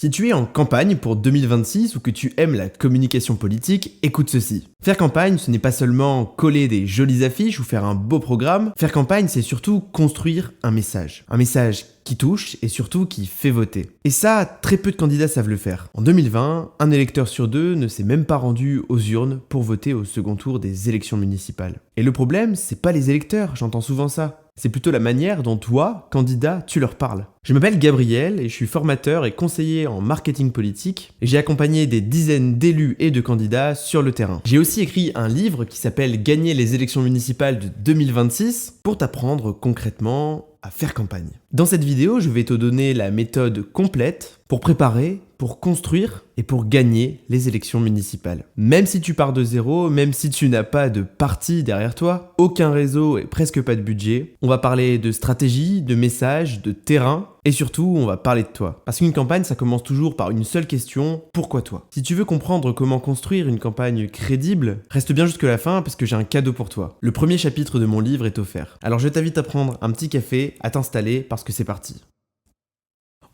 Si tu es en campagne pour 2026 ou que tu aimes la communication politique, écoute ceci. Faire campagne, ce n'est pas seulement coller des jolies affiches ou faire un beau programme. Faire campagne, c'est surtout construire un message. Un message qui touche et surtout qui fait voter. Et ça, très peu de candidats savent le faire. En 2020, un électeur sur deux ne s'est même pas rendu aux urnes pour voter au second tour des élections municipales. Et le problème, c'est pas les électeurs, j'entends souvent ça. C'est plutôt la manière dont toi, candidat, tu leur parles. Je m'appelle Gabriel et je suis formateur et conseiller en marketing politique et j'ai accompagné des dizaines d'élus et de candidats sur le terrain. J'ai aussi écrit un livre qui s'appelle Gagner les élections municipales de 2026 pour t'apprendre concrètement à faire campagne. Dans cette vidéo, je vais te donner la méthode complète pour préparer, pour construire et pour gagner les élections municipales. Même si tu pars de zéro, même si tu n'as pas de parti derrière toi, aucun réseau et presque pas de budget, on va parler de stratégie, de message, de terrain et surtout, on va parler de toi. Parce qu'une campagne, ça commence toujours par une seule question, pourquoi toi ? Si tu veux comprendre comment construire une campagne crédible, reste bien jusque la fin parce que j'ai un cadeau pour toi. Le premier chapitre de mon livre est offert. Alors je t'invite à prendre un petit café, à t'installer parce que c'est parti.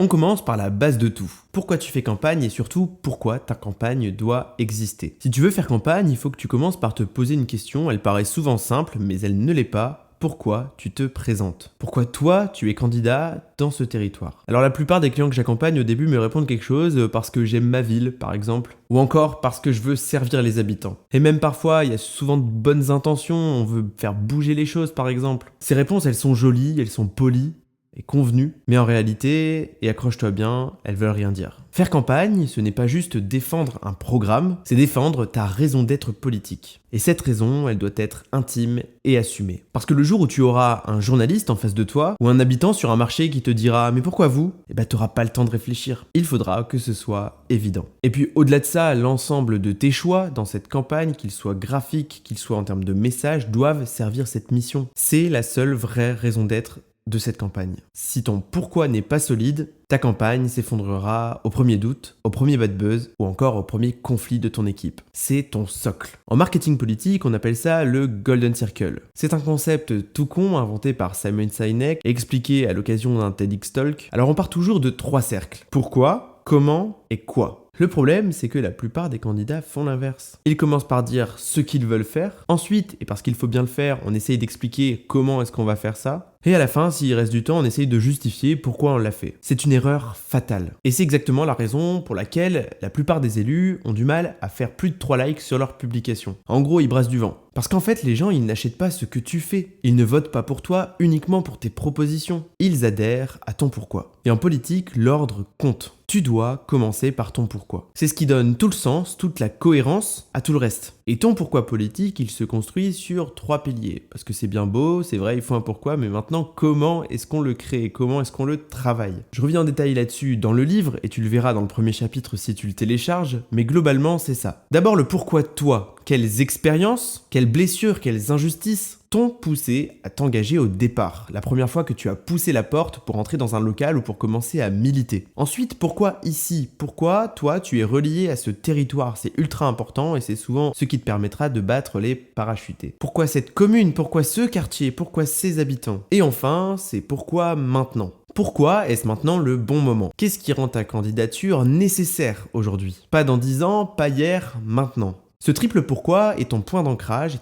On commence par la base de tout. Pourquoi tu fais campagne et surtout pourquoi ta campagne doit exister. Si tu veux faire campagne, il faut que tu commences par te poser une question, elle paraît souvent simple mais elle ne l'est pas. Pourquoi tu te présentes? Pourquoi toi, tu es candidat dans ce territoire? Alors la plupart des clients que j'accompagne au début me répondent quelque chose parce que j'aime ma ville, par exemple, ou encore parce que je veux servir les habitants. Et même parfois, il y a souvent de bonnes intentions, on veut faire bouger les choses, par exemple. Ces réponses, elles sont jolies, elles sont polies et convenues, mais en réalité, et accroche-toi bien, elles veulent rien dire. Faire campagne, ce n'est pas juste défendre un programme, c'est défendre ta raison d'être politique. Et cette raison, elle doit être intime et assumée. Parce que le jour où tu auras un journaliste en face de toi, ou un habitant sur un marché qui te dira « Mais pourquoi vous ?» Eh ben t'auras pas le temps de réfléchir. Il faudra que ce soit évident. Et puis au-delà de ça, l'ensemble de tes choix dans cette campagne, qu'ils soient graphiques, qu'ils soient en termes de messages, doivent servir cette mission. C'est la seule vraie raison d'être de cette campagne. Si ton pourquoi n'est pas solide, ta campagne s'effondrera au premier doute, au premier bad buzz ou encore au premier conflit de ton équipe. C'est ton socle. En marketing politique, on appelle ça le Golden Circle. C'est un concept tout con inventé par Simon Sinek et expliqué à l'occasion d'un TEDx Talk. Alors on part toujours de 3 cercles. Pourquoi, comment et quoi. Le problème, c'est que la plupart des candidats font l'inverse. Ils commencent par dire ce qu'ils veulent faire. Ensuite, et parce qu'il faut bien le faire, on essaye d'expliquer comment est-ce qu'on va faire ça. Et à la fin, s'il reste du temps, on essaye de justifier pourquoi on l'a fait. C'est une erreur fatale. Et c'est exactement la raison pour laquelle la plupart des élus ont du mal à faire plus de 3 likes sur leur publication. En gros, ils brassent du vent. Parce qu'en fait, les gens, ils n'achètent pas ce que tu fais. Ils ne votent pas pour toi uniquement pour tes propositions. Ils adhèrent à ton pourquoi. Et en politique, l'ordre compte. Tu dois commencer par ton pourquoi. C'est ce qui donne tout le sens, toute la cohérence à tout le reste. Et ton pourquoi politique, il se construit sur 3 piliers. Parce que c'est bien beau, c'est vrai, il faut un pourquoi, mais maintenant, comment est-ce qu'on le crée? Comment est-ce qu'on le travaille? Je reviens en détail là-dessus dans le livre, et tu le verras dans le premier chapitre si tu le télécharges, mais globalement, c'est ça. D'abord, le pourquoi toi. Quelles expériences, quelles blessures, quelles injustices t'ont poussé à t'engager au départ, la première fois que tu as poussé la porte pour entrer dans un local ou pour commencer à militer. Ensuite, pourquoi ici? Pourquoi toi tu es relié à ce territoire? C'est ultra important et c'est souvent ce qui te permettra de battre les parachutés. Pourquoi cette commune? Pourquoi ce quartier? Pourquoi ces habitants? Et enfin, c'est pourquoi maintenant? Pourquoi est-ce maintenant le bon moment? Qu'est-ce qui rend ta candidature nécessaire aujourd'hui? Pas dans 10 ans, pas hier, maintenant. Ce triple pourquoi est un point d'ancrage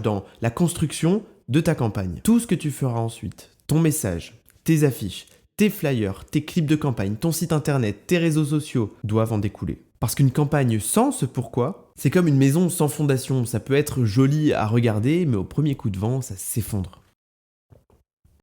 dans la construction de ta campagne. Tout ce que tu feras ensuite, ton message, tes affiches, tes flyers, tes clips de campagne, ton site internet, tes réseaux sociaux doivent en découler. Parce qu'une campagne sans ce pourquoi, c'est comme une maison sans fondation. Ça peut être joli à regarder, mais au premier coup de vent, ça s'effondre.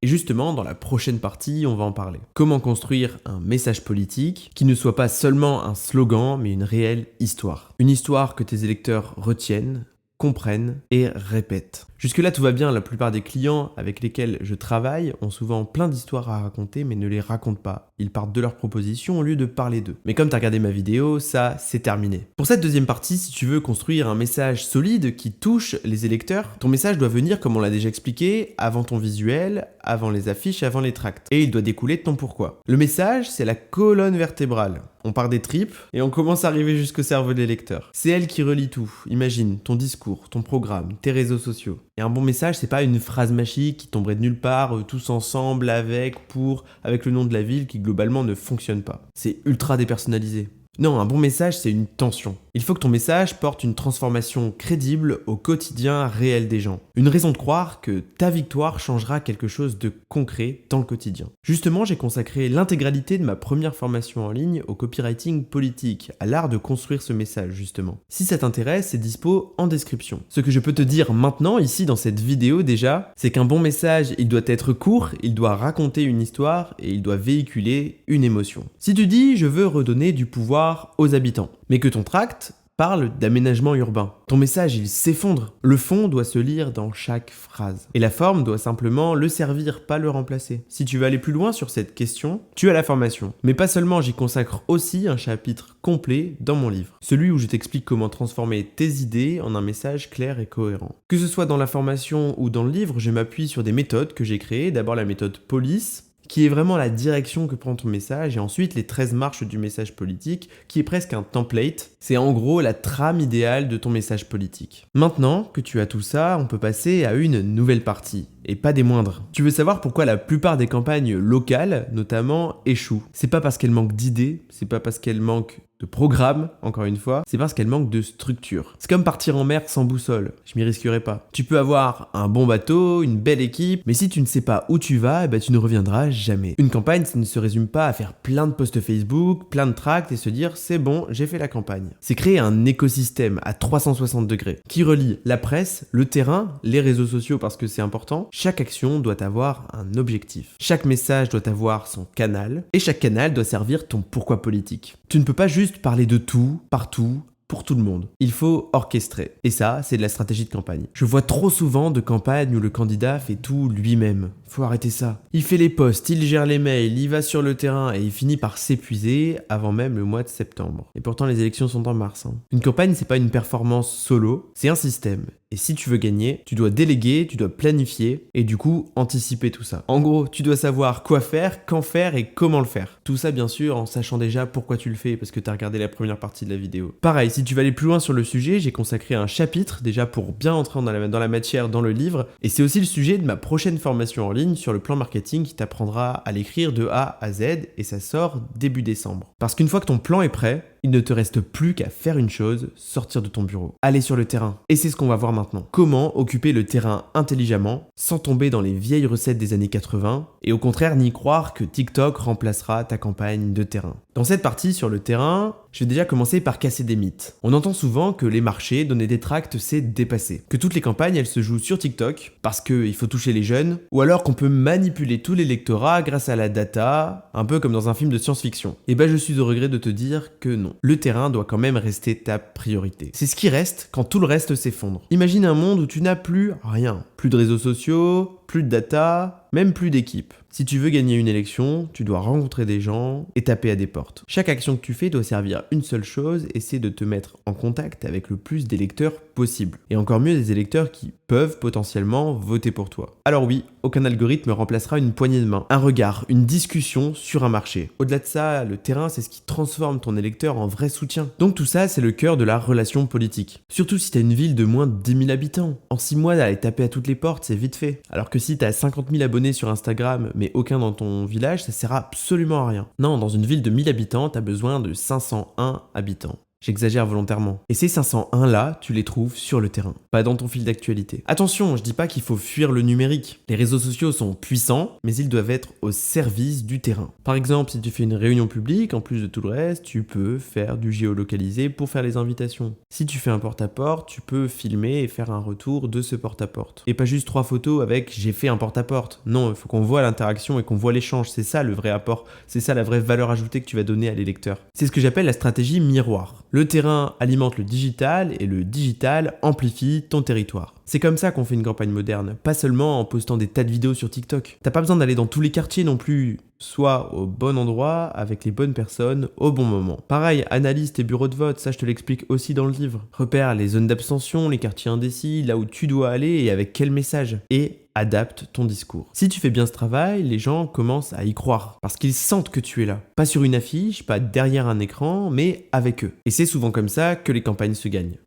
Et justement, dans la prochaine partie, on va en parler. Comment construire un message politique qui ne soit pas seulement un slogan, mais une réelle histoire. Une histoire que tes électeurs retiennent, comprennent et répètent. Jusque-là, tout va bien. La plupart des clients avec lesquels je travaille ont souvent plein d'histoires à raconter, mais ne les racontent pas. Ils partent de leurs propositions au lieu de parler d'eux. Mais comme tu as regardé ma vidéo, ça, c'est terminé. Pour cette deuxième partie, si tu veux construire un message solide qui touche les électeurs, ton message doit venir, comme on l'a déjà expliqué, avant ton visuel, avant les affiches, avant les tracts. Et il doit découler de ton pourquoi. Le message, c'est la colonne vertébrale. On part des tripes et on commence à arriver jusqu'au cerveau des lecteurs. C'est elle qui relie tout. Imagine ton discours, ton programme, tes réseaux sociaux. Et un bon message, c'est pas une phrase magique qui tomberait de nulle part, tous ensemble, avec le nom de la ville qui globalement ne fonctionne pas. C'est ultra dépersonnalisé. Non, un bon message, c'est une tension. Il faut que ton message porte une transformation crédible au quotidien réel des gens. Une raison de croire que ta victoire changera quelque chose de concret dans le quotidien. Justement, j'ai consacré l'intégralité de ma première formation en ligne au copywriting politique, à l'art de construire ce message justement. Si ça t'intéresse, c'est dispo en description. Ce que je peux te dire maintenant, ici dans cette vidéo déjà, c'est qu'un bon message, il doit être court, il doit raconter une histoire et il doit véhiculer une émotion. Si tu dis « je veux redonner du pouvoir aux habitants », mais que ton tract parle d'aménagement urbain. Ton message, il s'effondre. Le fond doit se lire dans chaque phrase. Et la forme doit simplement le servir, pas le remplacer. Si tu veux aller plus loin sur cette question, tu as la formation. Mais pas seulement, j'y consacre aussi un chapitre complet dans mon livre. Celui où je t'explique comment transformer tes idées en un message clair et cohérent. Que ce soit dans la formation ou dans le livre, je m'appuie sur des méthodes que j'ai créées. D'abord la méthode Police, qui est vraiment la direction que prend ton message, et ensuite les 13 marches du message politique, qui est presque un template. C'est en gros la trame idéale de ton message politique. Maintenant que tu as tout ça, on peut passer à une nouvelle partie, et pas des moindres. Tu veux savoir pourquoi la plupart des campagnes locales, notamment, échouent. C'est pas parce qu'elles manquent d'idées, c'est pas parce qu'elles manquent de programme, encore une fois, c'est parce qu'elle manque de structure. C'est comme partir en mer sans boussole, je m'y risquerai pas. Tu peux avoir un bon bateau, une belle équipe, mais si tu ne sais pas où tu vas, tu ne reviendras jamais. Une campagne, ça ne se résume pas à faire plein de posts Facebook, plein de tracts et se dire c'est bon, j'ai fait la campagne. C'est créer un écosystème à 360 degrés qui relie la presse, le terrain, les réseaux sociaux parce que c'est important. Chaque action doit avoir un objectif. Chaque message doit avoir son canal et chaque canal doit servir ton pourquoi politique. Tu ne peux pas juste parler de tout, partout, pour tout le monde. Il faut orchestrer. Et ça, c'est de la stratégie de campagne. Je vois trop souvent de campagnes où le candidat fait tout lui-même. Faut arrêter ça. Il fait les posts, il gère les mails, il va sur le terrain et il finit par s'épuiser avant même le mois de septembre. Et pourtant, les élections sont en mars. Une campagne, c'est pas une performance solo, c'est un système. Et si tu veux gagner, tu dois déléguer, tu dois planifier et du coup anticiper tout ça. En gros, tu dois savoir quoi faire, quand faire et comment le faire. Tout ça bien sûr en sachant déjà pourquoi tu le fais parce que tu as regardé la première partie de la vidéo. Pareil, si tu veux aller plus loin sur le sujet, j'ai consacré un chapitre déjà pour bien entrer dans la matière dans le livre. Et c'est aussi le sujet de ma prochaine formation en ligne sur le plan marketing qui t'apprendra à l'écrire de A à Z et ça sort début décembre. Parce qu'une fois que ton plan est prêt, il ne te reste plus qu'à faire une chose, sortir de ton bureau. Aller sur le terrain. Et c'est ce qu'on va voir maintenant. Comment occuper le terrain intelligemment, sans tomber dans les vieilles recettes des années 80, et au contraire n'y croire que TikTok remplacera ta campagne de terrain. Dans cette partie sur le terrain, je vais déjà commencer par casser des mythes. On entend souvent que les marchés, donner des tracts, c'est dépassé. Que toutes les campagnes, elles se jouent sur TikTok, parce qu'il faut toucher les jeunes, ou alors qu'on peut manipuler tous les lectorats grâce à la data, un peu comme dans un film de science-fiction. Et je suis au regret de te dire que non. Le terrain doit quand même rester ta priorité. C'est ce qui reste quand tout le reste s'effondre. Imagine un monde où tu n'as plus rien. Plus de réseaux sociaux, plus de data, même plus d'équipe. Si tu veux gagner une élection, tu dois rencontrer des gens et taper à des portes. Chaque action que tu fais doit servir une seule chose, et c'est de te mettre en contact avec le plus d'électeurs possible. Et encore mieux des électeurs qui peuvent potentiellement voter pour toi. Alors oui, aucun algorithme remplacera une poignée de main, un regard, une discussion sur un marché. Au-delà de ça, le terrain, c'est ce qui transforme ton électeur en vrai soutien. Donc tout ça, c'est le cœur de la relation politique. Surtout si t'as une ville de moins de 10 000 habitants. En 6 mois, d'aller taper à toutes les portes, c'est vite fait. Alors que si t'as 50 000 abonnés sur Instagram, mais aucun dans ton village, ça sert absolument à rien. Non, dans une ville de 1000 habitants, t'as besoin de 501 habitants. J'exagère volontairement. Et ces 501 là, tu les trouves sur le terrain, pas dans ton fil d'actualité. Attention, je dis pas qu'il faut fuir le numérique. Les réseaux sociaux sont puissants, mais ils doivent être au service du terrain. Par exemple, si tu fais une réunion publique, en plus de tout le reste, tu peux faire du géolocalisé pour faire les invitations. Si tu fais un porte-à-porte, tu peux filmer et faire un retour de ce porte-à-porte. Et pas juste 3 photos avec « j'ai fait un porte-à-porte ». Non, il faut qu'on voit l'interaction et qu'on voit l'échange. C'est ça le vrai apport. C'est ça la vraie valeur ajoutée que tu vas donner à l'électeur. C'est ce que j'appelle la stratégie miroir. Le terrain alimente le digital et le digital amplifie ton territoire. C'est comme ça qu'on fait une campagne moderne, pas seulement en postant des tas de vidéos sur TikTok. T'as pas besoin d'aller dans tous les quartiers non plus. Sois au bon endroit, avec les bonnes personnes, au bon moment. Pareil, analyse tes bureaux de vote, ça je te l'explique aussi dans le livre. Repère les zones d'abstention, les quartiers indécis, là où tu dois aller et avec quel message. Et adapte ton discours. Si tu fais bien ce travail, les gens commencent à y croire, parce qu'ils sentent que tu es là. Pas sur une affiche, pas derrière un écran, mais avec eux. Et c'est souvent comme ça que les campagnes se gagnent.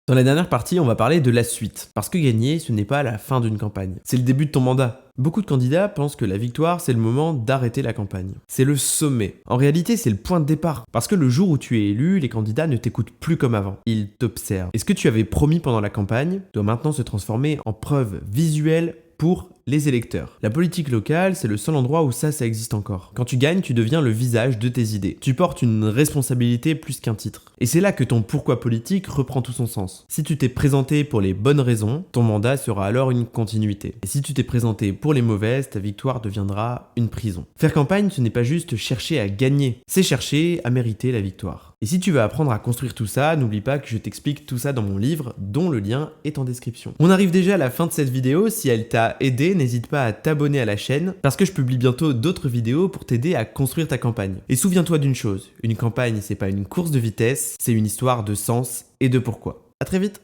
Dans la dernière partie, on va parler de la suite. Parce que gagner, ce n'est pas la fin d'une campagne. C'est le début de ton mandat. Beaucoup de candidats pensent que la victoire, c'est le moment d'arrêter la campagne. C'est le sommet. En réalité, c'est le point de départ. Parce que le jour où tu es élu, les candidats ne t'écoutent plus comme avant. Ils t'observent. Et ce que tu avais promis pendant la campagne doit maintenant se transformer en preuve visuelle pour les électeurs. La politique locale, c'est le seul endroit où ça existe encore. Quand tu gagnes, tu deviens le visage de tes idées. Tu portes une responsabilité plus qu'un titre. Et c'est là que ton pourquoi politique reprend tout son sens. Si tu t'es présenté pour les bonnes raisons, ton mandat sera alors une continuité. Et si tu t'es présenté pour les mauvaises, ta victoire deviendra une prison. Faire campagne, ce n'est pas juste chercher à gagner, c'est chercher à mériter la victoire. Et si tu veux apprendre à construire tout ça, n'oublie pas que je t'explique tout ça dans mon livre, dont le lien est en description. On arrive déjà à la fin de cette vidéo. Si elle t'a aidé, n'hésite pas à t'abonner à la chaîne, parce que je publie bientôt d'autres vidéos pour t'aider à construire ta campagne. Et souviens-toi d'une chose, une campagne, c'est pas une course de vitesse, c'est une histoire de sens et de pourquoi. À très vite.